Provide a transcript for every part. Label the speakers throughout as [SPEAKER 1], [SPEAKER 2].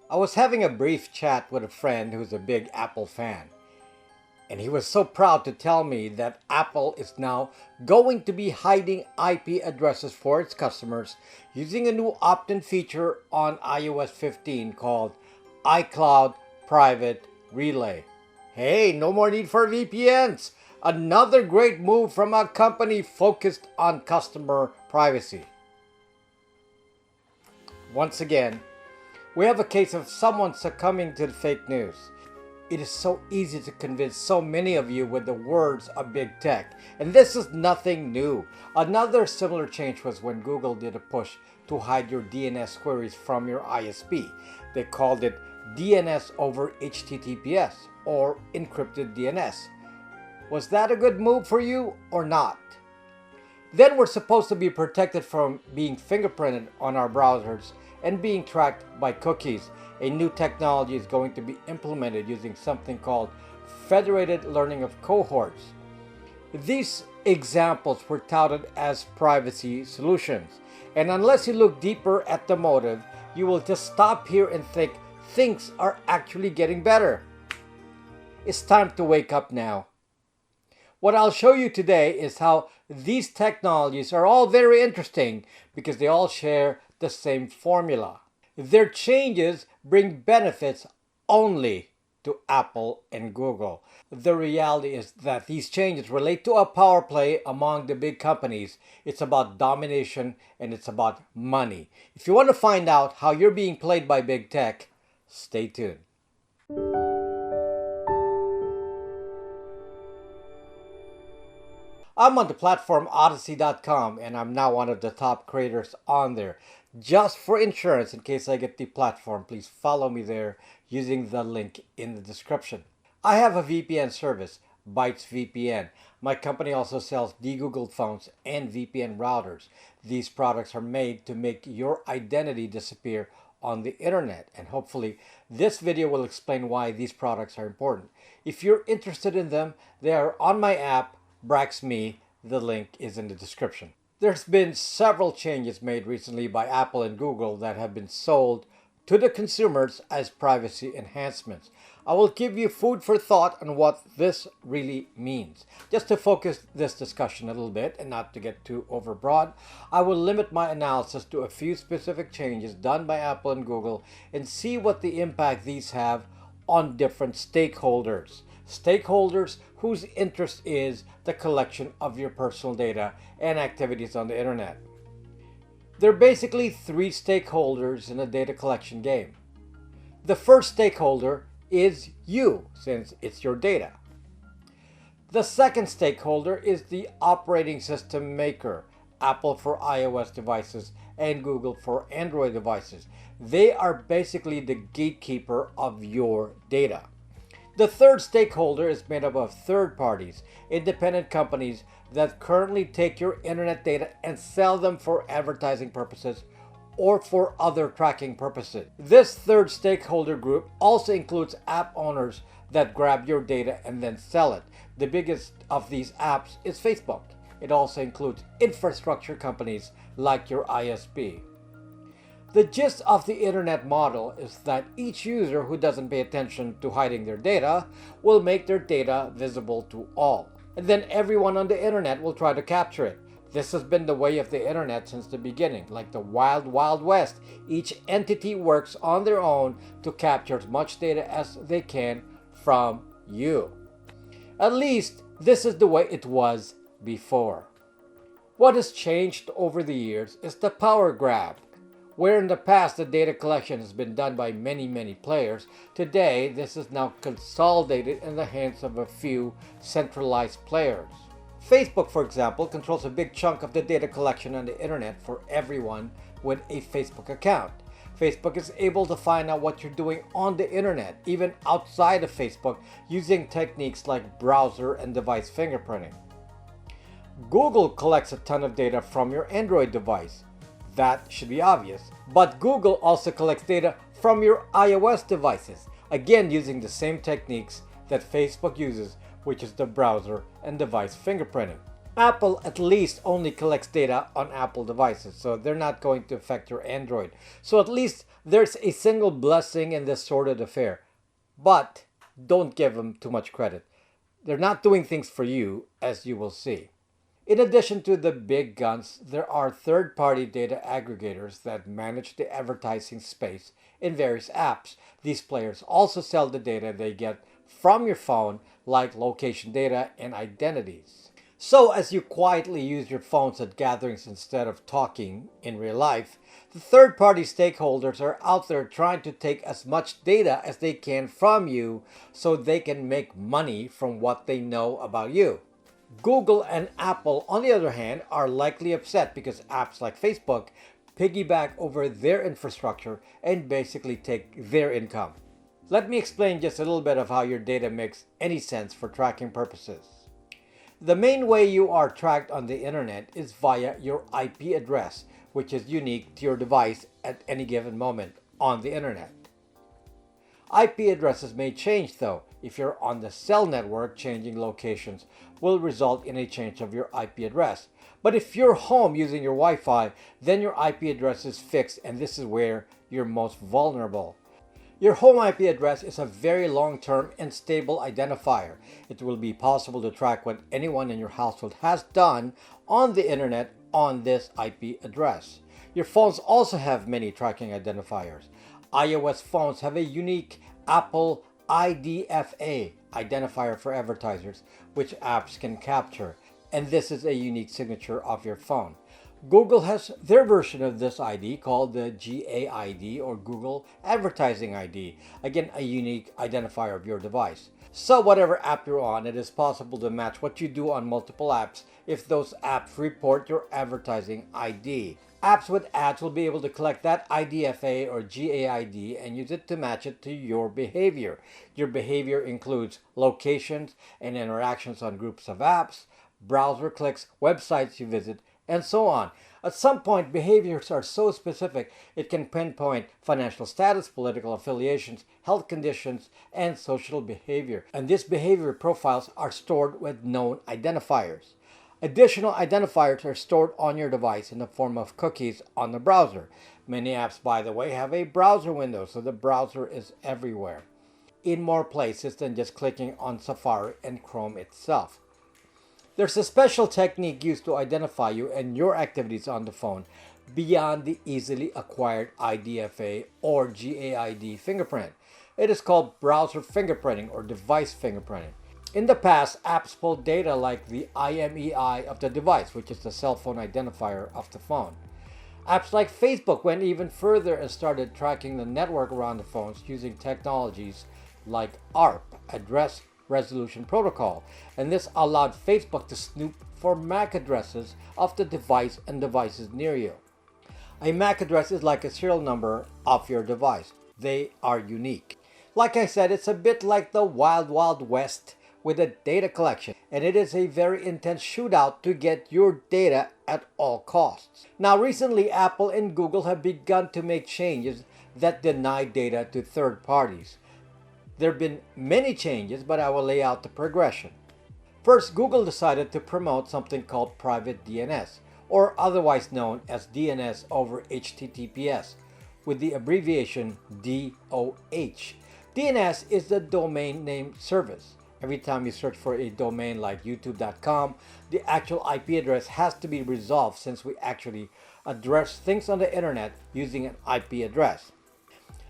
[SPEAKER 1] I was having a brief chat with a friend who's a big Apple fan, and he was so proud to tell me that Apple is now going to be hiding IP addresses for its customers using a new opt-in feature on iOS 15 called iCloud Private Relay. Hey, no more need for VPNs! Another great move from a company focused on customer privacy. Once again, we have a case of someone succumbing to the fake news. It is so easy to convince so many of you with the words of big tech, and this is nothing new. Another similar change was when Google did a push to hide your DNS queries from your ISP. They called it DNS over HTTPS, or encrypted DNS. Was that a good move for you or not? Then we're supposed to be protected from being fingerprinted on our browsers and being tracked by cookies. A new technology is going to be implemented using something called Federated Learning of Cohorts. These examples were touted as privacy solutions, and unless you look deeper at the motive, you will just stop here and think things are actually getting better. It's time to wake up now. What I'll show you today is how these technologies are all very interesting because they all share the same formula. Their changes bring benefits only to Apple and Google. The reality is that these changes relate to a power play among the big companies. It's about domination and it's about money. If you want to find out how you're being played by big tech, stay tuned. I'm on the platform Odyssey.com, and I'm now one of the top creators on there. Just for insurance, in case I get deplatformed, please follow me there using the link in the description. I have a VPN service, BytzVPN. My company also sells de-Googled phones and VPN routers. These products are made to make your identity disappear on the internet, and hopefully this video will explain why these products are important. If you're interested in them, they are on my app, BraxMe. The link is in the description. There's been several changes made recently by Apple and Google that have been sold to the consumers as privacy enhancements. I will give you food for thought on what this really means. Just to focus this discussion a little bit and not to get too overbroad, I will limit my analysis to a few specific changes done by Apple and Google and see what the impact these have on different stakeholders. Stakeholders whose interest is the collection of your personal data and activities on the internet. There are basically three stakeholders in the data collection game. The first stakeholder is you, since it's your data. The second stakeholder is the operating system maker, Apple for iOS devices and Google for Android devices. They are basically the gatekeeper of your data. The third stakeholder is made up of third parties, independent companies that currently take your internet data and sell them for advertising purposes or for other tracking purposes. This third stakeholder group also includes app owners that grab your data and then sell it. The biggest of these apps is Facebook. It also includes infrastructure companies like your ISP. The gist of the internet model is that each user who doesn't pay attention to hiding their data will make their data visible to all. And then everyone on the internet will try to capture it. This has been the way of the internet since the beginning, like the wild, wild west. Each entity works on their own to capture as much data as they can from you. At least this is the way it was before. What has changed over the years is the power grab. Where in the past the data collection has been done by many players, today this is now consolidated in the hands of a few centralized players. Facebook, for example, controls a big chunk of the data collection on the internet for everyone with a Facebook account. Facebook is able to find out what you're doing on the internet, even outside of Facebook, using techniques like browser and device fingerprinting. Google collects a ton of data from your Android device. That should be obvious. But Google also collects data from your iOS devices, again using the same techniques that Facebook uses, which is the browser and device fingerprinting. Apple at least only collects data on Apple devices, so they're not going to affect your Android. So at least there's a single blessing in this sordid affair. But don't give them too much credit. They're not doing things for you, as you will see. In addition to the big guns, there are third-party data aggregators that manage the advertising space in various apps. These players also sell the data they get from your phone, like location data and identities. So as you quietly use your phones at gatherings instead of talking in real life, the third-party stakeholders are out there trying to take as much data as they can from you so they can make money from what they know about you. Google and Apple, on the other hand, are likely upset because apps like Facebook piggyback over their infrastructure and basically take their income. Let me explain just a little bit of how your data makes any sense for tracking purposes. The main way you are tracked on the internet is via your IP address, which is unique to your device at any given moment on the internet. IP addresses may change though. If you're on the cell network, changing locations will result in a change of your IP address. But if you're home using your Wi-Fi, then your IP address is fixed, and this is where you're most vulnerable. Your home IP address is a very long-term and stable identifier. It will be possible to track what anyone in your household has done on the internet on this IP address. Your phones also have many tracking identifiers. iOS phones have a unique Apple IDFA, Identifier for Advertisers, which apps can capture, and this is a unique signature of your phone. Google has their version of this ID called the GAID, or Google Advertising ID, again a unique identifier of your device. So whatever app you're on, it is possible to match what you do on multiple apps if those apps report your advertising ID. Apps with ads will be able to collect that IDFA or GAID and use it to match it to your behavior. Your behavior includes locations and interactions on groups of apps, browser clicks, websites you visit, and so on. At some point, behaviors are so specific it can pinpoint financial status, political affiliations, health conditions, and social behavior. And these behavior profiles are stored with known identifiers. Additional identifiers are stored on your device in the form of cookies on the browser. Many apps, by the way, have a browser window, so the browser is everywhere, in more places than just clicking on Safari and Chrome itself. There's a special technique used to identify you and your activities on the phone beyond the easily acquired IDFA or GAID fingerprint. It is called browser fingerprinting or device fingerprinting. In the past, apps pulled data like the IMEI of the device, which is the cell phone identifier of the phone. Apps like Facebook went even further and started tracking the network around the phones using technologies like ARP, Address Resolution Protocol, and this allowed Facebook to snoop for MAC addresses of the device and devices near you. A MAC address is like a serial number of your device. They are unique. Like I said, it's a bit like the Wild Wild West with a data collection, and it is a very intense shootout to get your data at all costs. Now recently, Apple and Google have begun to make changes that deny data to third parties. There have been many changes, but I will lay out the progression. First, Google decided to promote something called private DNS, or otherwise known as DNS over HTTPS, with the abbreviation DOH. DNS is the domain name service. Every time you search for a domain like youtube.com, the actual IP address has to be resolved since we actually address things on the internet using an IP address.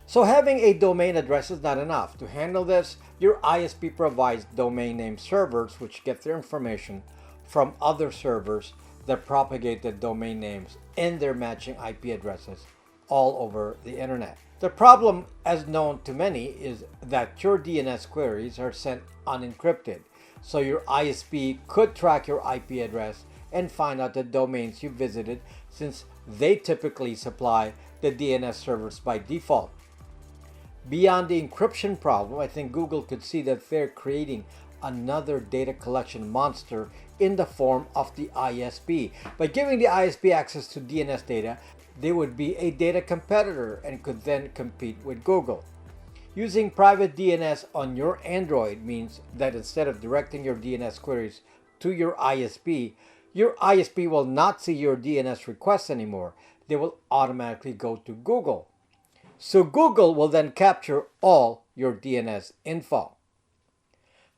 [SPEAKER 1] So having a domain address is not enough. To handle this, your ISP provides domain name servers which get their information from other servers that propagate the domain names and their matching IP addresses all over the internet. The problem, as known to many, is that your DNS queries are sent unencrypted. So your ISP could track your IP address and find out the domains you visited since they typically supply the DNS servers by default. Beyond the encryption problem, I think Google could see that they're creating another data collection monster in the form of the ISP. By giving the ISP access to DNS data, they would be a data competitor and could then compete with Google. Using private DNS on your Android means that instead of directing your DNS queries to your ISP, Your ISP will not see your DNS requests anymore. They will automatically go to Google. So Google will then capture all your DNS info.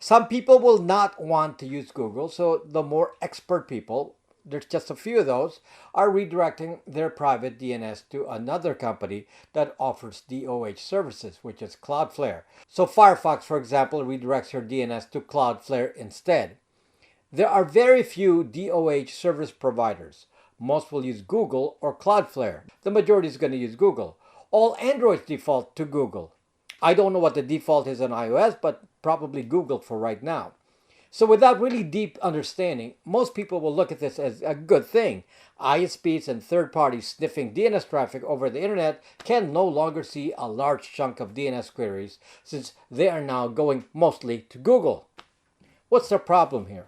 [SPEAKER 1] Some people will not want to use Google, so the more expert people, there's just a few of those, are redirecting their private DNS to another company that offers DOH services, which is Cloudflare. So Firefox, for example, redirects your DNS to Cloudflare instead. There are very few DOH service providers. Most will use Google or Cloudflare. The majority is going to use Google. All Androids default to Google. I don't know what the default is on iOS, but probably Google for right now. So without really deep understanding, most people will look at this as a good thing. ISPs and third parties sniffing DNS traffic over the internet can no longer see a large chunk of DNS queries since they are now going mostly to Google. What's the problem here?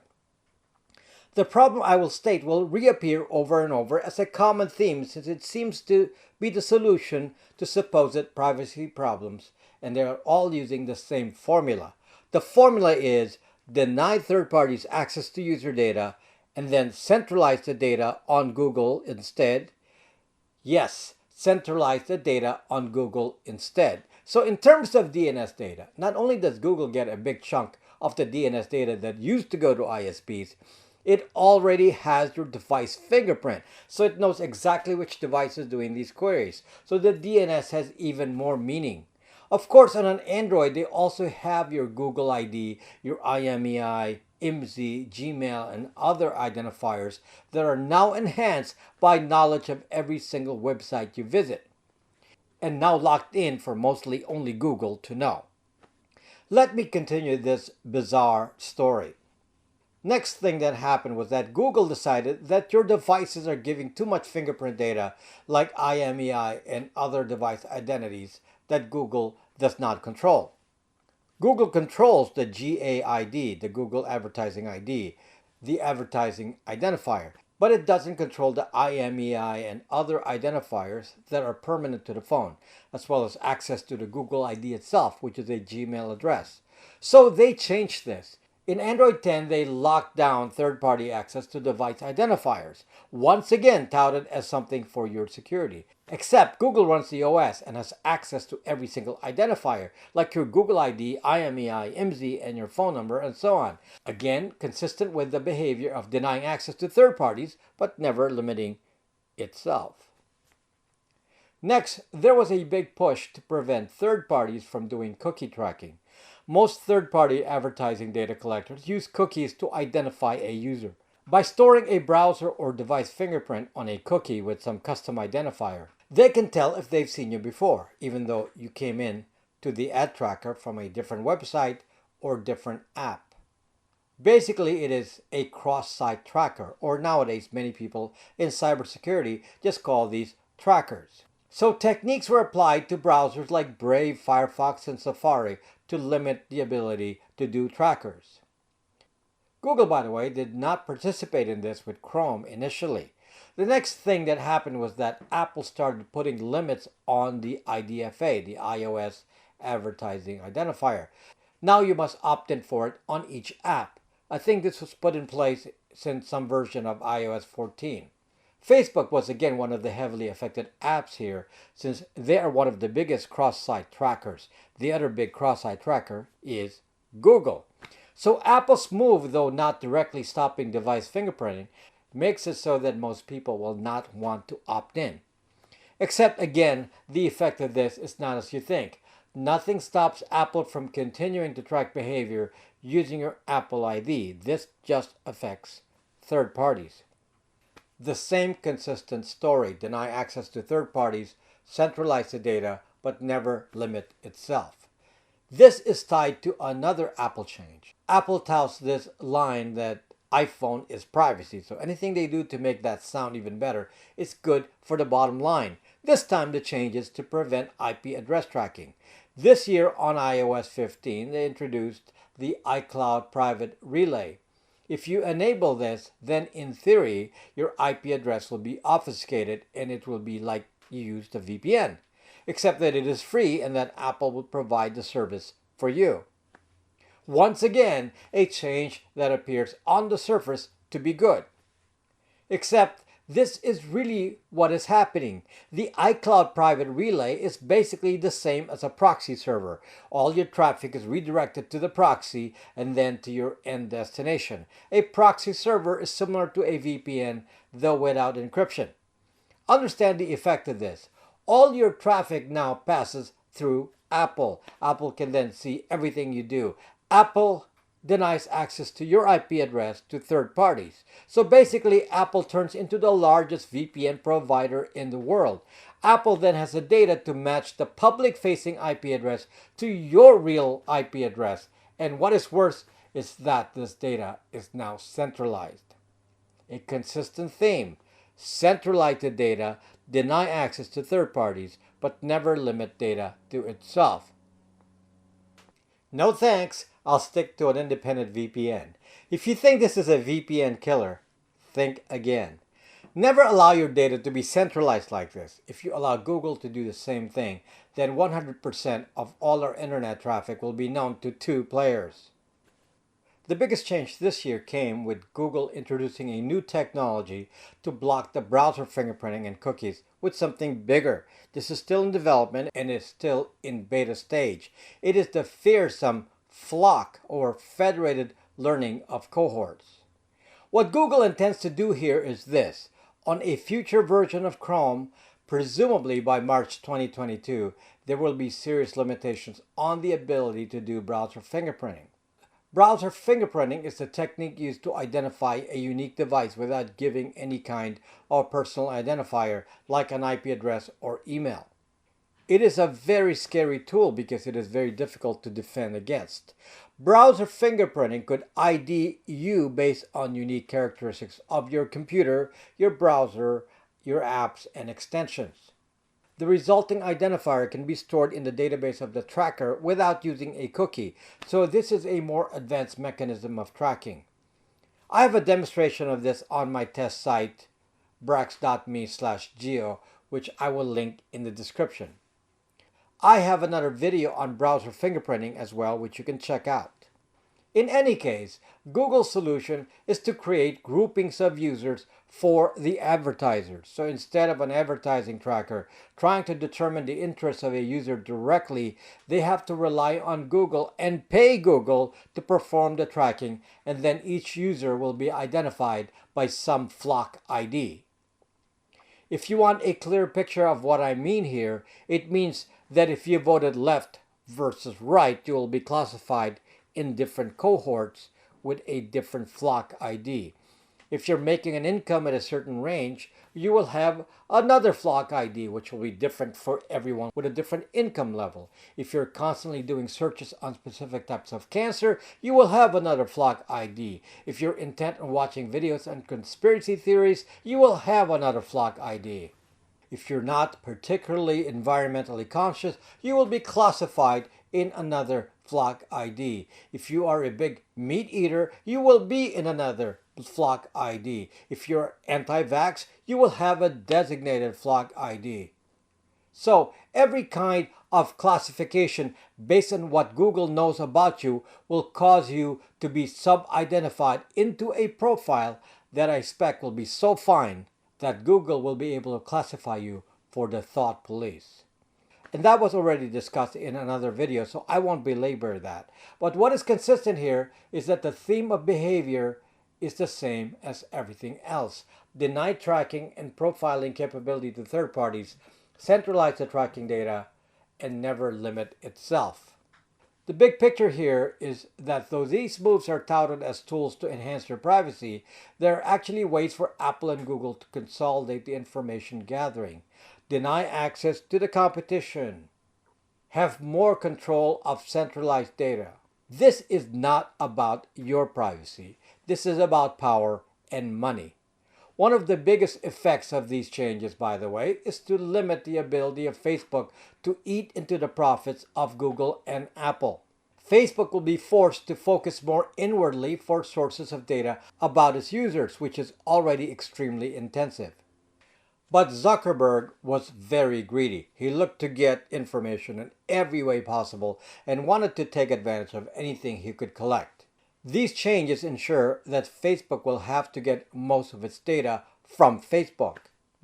[SPEAKER 1] The problem, I will state, will reappear over and over as a common theme since it seems to be the solution to supposed privacy problems, and they are all using the same formula. The formula is deny third parties access to user data and then centralize the data on Google instead. Yes, centralize the data on Google instead. So in terms of DNS data, not only does Google get a big chunk of the DNS data that used to go to ISPs, it already has your device fingerprint, so it knows exactly which device is doing these queries. So the DNS has even more meaning. Of course, on an Android, they also have your Google ID, your IMEI, IMSI, Gmail, and other identifiers that are now enhanced by knowledge of every single website you visit, and now locked in for mostly only Google to know. Let me continue this bizarre story. Next thing that happened was that Google decided that your devices are giving too much fingerprint data like IMEI and other device identities that Google does not control. Google controls the GAID, the Google Advertising ID, the Advertising Identifier, but it doesn't control the IMEI and other identifiers that are permanent to the phone, as well as access to the Google ID itself, which is a Gmail address. So they changed this. In Android 10, they locked down third-party access to device identifiers, once again touted as something for your security. Except Google runs the OS and has access to every single identifier, like your Google ID, IMEI, IMSI, and your phone number, and so on. Again, consistent with the behavior of denying access to third parties, but never limiting itself. Next, there was a big push to prevent third parties from doing cookie tracking. Most third-party advertising data collectors use cookies to identify a user. By storing a browser or device fingerprint on a cookie with some custom identifier, they can tell if they've seen you before, even though you came in to the ad tracker from a different website or different app. Basically, it is a cross-site tracker, or nowadays many people in cybersecurity just call these trackers. So techniques were applied to browsers like Brave, Firefox, and Safari to limit the ability to do trackers. Google, by the way, did not participate in this with Chrome initially. The next thing that happened was that Apple started putting limits on the IDFA, the iOS Advertising Identifier. Now you must opt in for it on each app. I think this was put in place since some version of iOS 14. Facebook was again one of the heavily affected apps here since they are one of the biggest cross-site trackers. The other big cross-site tracker is Google. So Apple's move, though not directly stopping device fingerprinting, makes it so that most people will not want to opt in. Except again, the effect of this is not as you think. Nothing stops Apple from continuing to track behavior using your Apple ID. This just affects third parties. The same consistent story: deny access to third parties, centralize the data, but never limit itself. This is tied to another Apple change. Apple touts this line that iPhone is privacy, so anything they do to make that sound even better is good for the bottom line. This time the change is to prevent IP address tracking. This year on iOS 15, they introduced the iCloud private relay. If you enable this, then in theory, your IP address will be obfuscated and it will be like you used a VPN, except that it is free and that Apple will provide the service for you. Once again, a change that appears on the surface to be good. Except this is really what is happening. The iCloud private relay is basically the same as a proxy server. All your traffic is redirected to the proxy and then to your end destination. A proxy server is similar to a VPN, though without encryption. Understand the effect of this. All your traffic now passes through Apple. Apple can then see everything you do. Apple denies access to your IP address to third parties. So basically, Apple turns into the largest VPN provider in the world. Apple then has the data to match the public-facing IP address to your real IP address. And what is worse is that this data is now centralized. A consistent theme: centralize the data, deny access to third parties, but never limit data to itself. No thanks, I'll stick to an independent VPN. If you think this is a VPN killer, think again. Never allow your data to be centralized like this. If you allow Google to do the same thing, then 100% of all our internet traffic will be known to two players. The biggest change this year came with Google introducing a new technology to block the browser fingerprinting and cookies with something bigger. This is still in development and is still in beta stage. It is the fearsome FLOC, or Federated Learning of Cohorts. What Google intends to do here is this. On a future version of Chrome, presumably by March 2022, there will be serious limitations on the ability to do browser fingerprinting. Browser fingerprinting is the technique used to identify a unique device without giving any kind of personal identifier like an IP address or email. It is a very scary tool because it is very difficult to defend against. Browser fingerprinting could ID you based on unique characteristics of your computer, your browser, your apps, and extensions. The resulting identifier can be stored in the database of the tracker without using a cookie, so this is a more advanced mechanism of tracking. I have a demonstration of this on my test site, brax.me/geo, which I will link in the description. I have another video on browser fingerprinting as well, which you can check out. In any case, Google's solution is to create groupings of users for the advertisers. So instead of an advertising tracker trying to determine the interests of a user directly, they have to rely on Google and pay Google to perform the tracking, and then each user will be identified by some FLOC ID. If you want a clear picture of what I mean here, it means that if you voted left versus right, you will be classified in different cohorts with a different FLOC ID. If you're making an income at a certain range, you will have another FLOC ID, which will be different for everyone with a different income level. If you're constantly doing searches on specific types of cancer, you will have another FLOC ID. If you're intent on watching videos on conspiracy theories, you will have another FLOC ID. If you're not particularly environmentally conscious, you will be classified in another FLOC ID. If you are a big meat eater, you will be in another FLOC ID. If you're anti-vax, you will have a designated FLOC ID. So every kind of classification based on what Google knows about you will cause you to be sub-identified into a profile that I expect will be so fine that Google will be able to classify you for the thought police. And that was already discussed in another video, so I won't belabor that. But what is consistent here is that the theme of behavior is the same as everything else. Deny tracking and profiling capability to third parties, centralize the tracking data, and never limit itself. The big picture here is that though these moves are touted as tools to enhance your privacy, there are actually ways for Apple and Google to consolidate the information gathering, deny access to the competition, have more control of centralized data. This is not about your privacy. This is about power and money. One of the biggest effects of these changes, by the way, is to limit the ability of Facebook to eat into the profits of Google and Apple. Facebook will be forced to focus more inwardly for sources of data about its users, which is already extremely intensive. But Zuckerberg was very greedy. He looked to get information in every way possible and wanted to take advantage of anything he could collect. These changes ensure that Facebook will have to get most of its data from Facebook.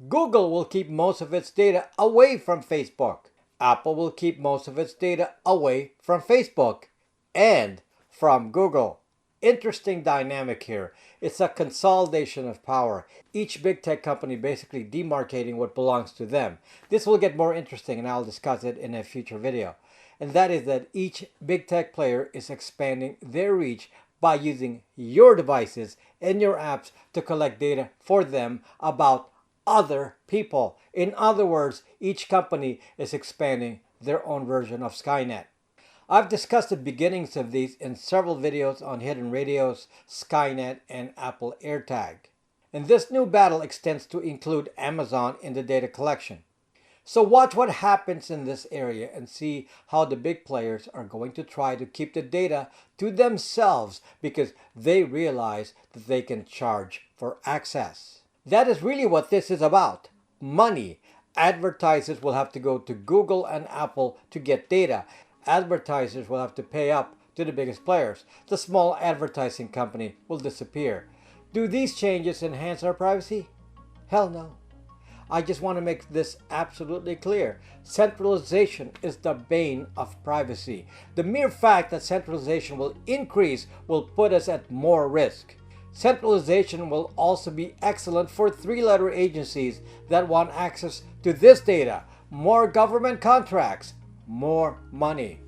[SPEAKER 1] Google will keep most of its data away from Facebook. Apple will keep most of its data away from Facebook and from Google. Interesting dynamic here. It's a consolidation of power. Each big tech company basically demarcating what belongs to them. This will get more interesting and I'll discuss it in a future video. And that is that each big tech player is expanding their reach by using your devices and your apps to collect data for them about other people. In other words, each company is expanding their own version of Skynet. I've discussed the beginnings of these in several videos on hidden radios, Skynet, and Apple AirTag. And this new battle extends to include Amazon in the data collection. So watch what happens in this area and see how the big players are going to try to keep the data to themselves because they realize that they can charge for access. That is really what this is about. Money. Advertisers will have to go to Google and Apple to get data. Advertisers will have to pay up to the biggest players. The small advertising company will disappear. Do these changes enhance our privacy? Hell no. I just want to make this absolutely clear. Centralization is the bane of privacy. The mere fact that centralization will increase will put us at more risk. Centralization will also be excellent for three-letter agencies that want access to this data. More government contracts, more money.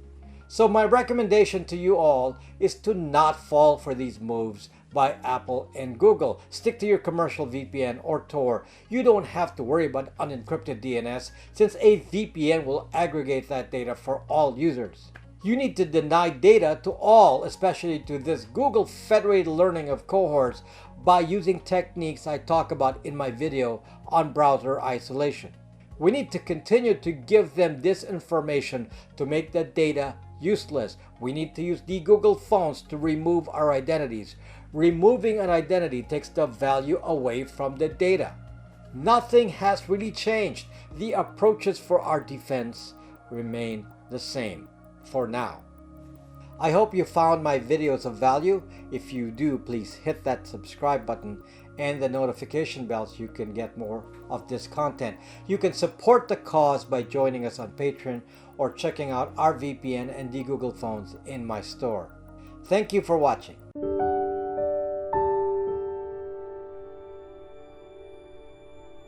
[SPEAKER 1] So my recommendation to you all is to not fall for these moves by Apple and Google. Stick to your commercial VPN or Tor. You don't have to worry about unencrypted DNS since a VPN will aggregate that data for all users. You need to deny data to all, especially to this Google Federated Learning of Cohorts, by using techniques I talk about in my video on browser isolation. We need to continue to give them this information to make the data useless. We need to use the Google phones to remove our identities. Removing an identity takes the value away from the data. Nothing has really changed. The approaches for our defense remain the same for now. I hope you found my videos of value. If you do, please hit that subscribe button and the notification bell so you can get more of this content. You can support the cause by joining us on Patreon or checking out our VPN and the Google phones in my store. Thank you for watching.